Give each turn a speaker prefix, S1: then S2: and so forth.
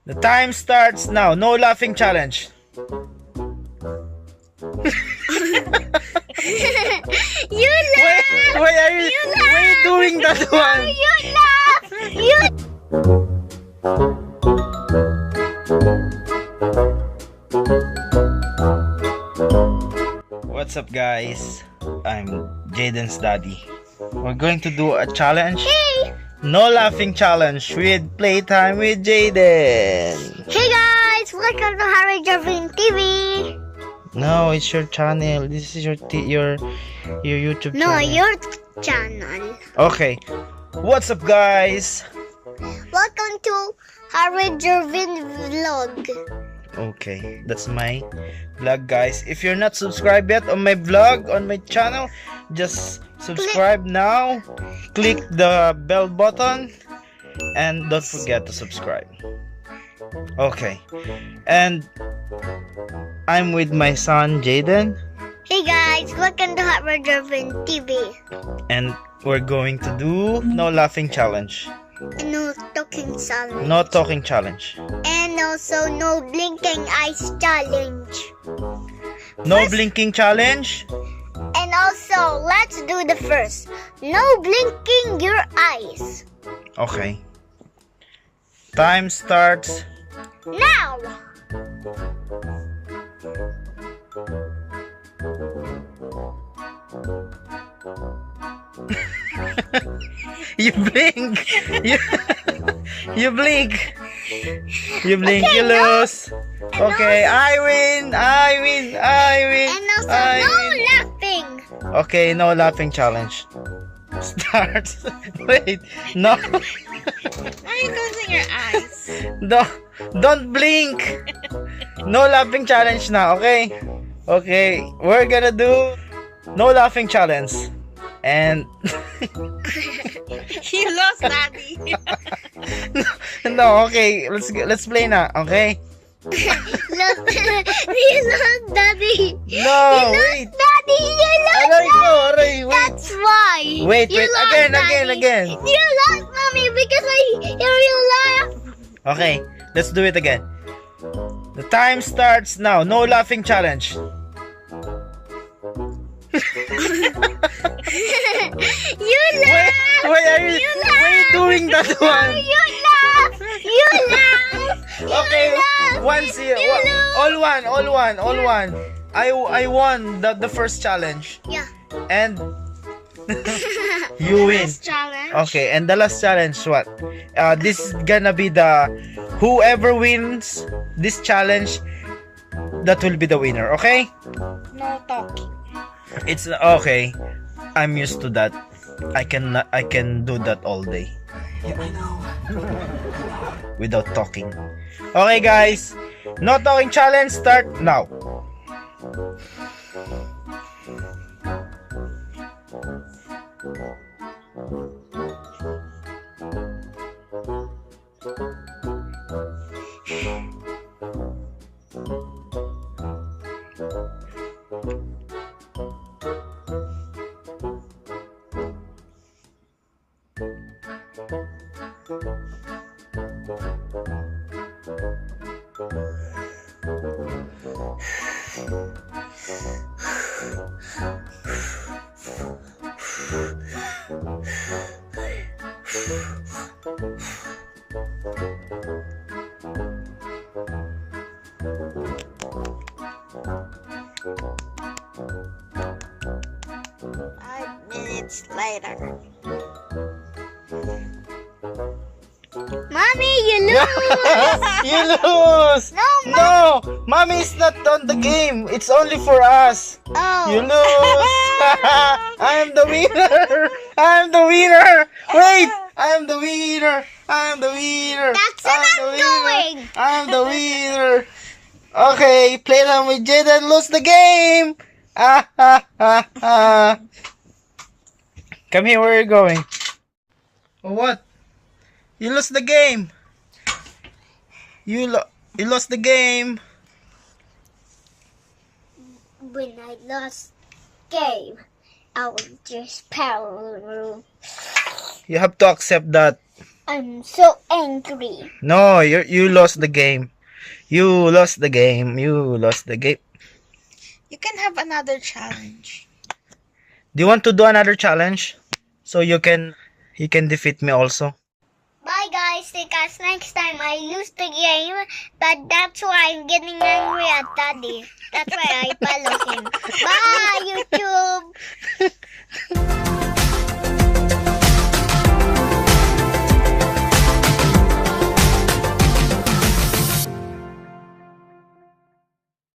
S1: The time starts now. No laughing challenge.
S2: You laugh!
S1: Why are you doing that one?
S2: You laugh! You...
S1: What's up, guys? I'm Jaden's daddy. We're going to do a challenge.
S2: Hey!
S1: No laughing challenge with playtime with Jaden.
S2: Hey guys! Welcome to Harry Javin TV!
S1: No, it's your channel. This is your YouTube
S2: No,
S1: channel.
S2: your channel.
S1: Okay. What's up, guys?
S2: Welcome to Harry Javin Vlog.
S1: Okay, that's my vlog, guys. If you're not subscribed yet on my vlog, on my channel, just subscribe now. Click the bell button and don't forget to subscribe. Okay, and I'm with my son Jaden,
S2: Hey guys! Welcome to Harry Javin TV.
S1: and we're going to do no laughing challenge,
S2: No talking challenge.
S1: no talking challenge,
S2: And also no blinking eyes challenge.
S1: no blinking challenge.
S2: And also, let's do the first. No blinking your eyes.
S1: Okay, time starts
S2: Now!
S1: You blink. You blink. You blink,
S2: Okay,
S1: you
S2: no.
S1: lose. Okay, I win. I win. I win.
S2: And also,
S1: I
S2: no
S1: win.
S2: laughing.
S1: Okay, no laughing challenge. Start. Wait, no.
S2: Why are you closing your eyes?
S1: Don't blink. No laughing challenge na, okay? Okay, we're gonna do no laughing challenge. And
S2: You lost, Daddy.
S1: no, okay, let's play na, okay?
S2: You lost, Daddy.
S1: No, wait.
S2: Daddy, you lost.
S1: Aray ko, aray, wait.
S2: That's why.
S1: Wait,
S2: You
S1: wait,
S2: lost,
S1: again.
S2: Daddy. You lost, Mommy, because I hear you laugh.
S1: Okay, let's do it again. The time starts now. No laughing challenge.
S2: You laugh.
S1: Why are you doing that one?
S2: You laugh. You laugh.
S1: Okay, once here.
S2: You lose.
S1: All one. I won the first challenge.
S2: Yeah.
S1: And you win.
S2: Last challenge.
S1: Okay, and the last challenge, what? This is gonna be the whoever wins this challenge, that will be the winner. Okay?
S2: No talking.
S1: It's okay. I'm used to that. I can do that all day.
S3: Yeah, I know.
S1: Without talking. Okay, guys. No talking challenge start now.
S2: Minutes later. Mommy, you lose.
S1: You lose. No, mommy is not on the game. It's only for us.
S2: Oh.
S1: You lose. I am the winner. I am the winner. Wait, I am the winner. I am the winner.
S2: That's what I'm doing.
S1: I am the winner. Okay, play them with Jaden. Lose the game. Come here. Where are you going? Oh, what? You lost the game. You lost the game.
S2: When I lost game, I was just power.
S1: You have to accept that.
S2: I'm so angry.
S1: No, you lost the game. You lost the game. You lost the game.
S3: You can have another challenge.
S1: Do you want to do another challenge? So you can defeat me also.
S2: Bye guys, because next time I lose the game, but that's why I'm getting angry at Daddy. That's why I follow him. Bye YouTube!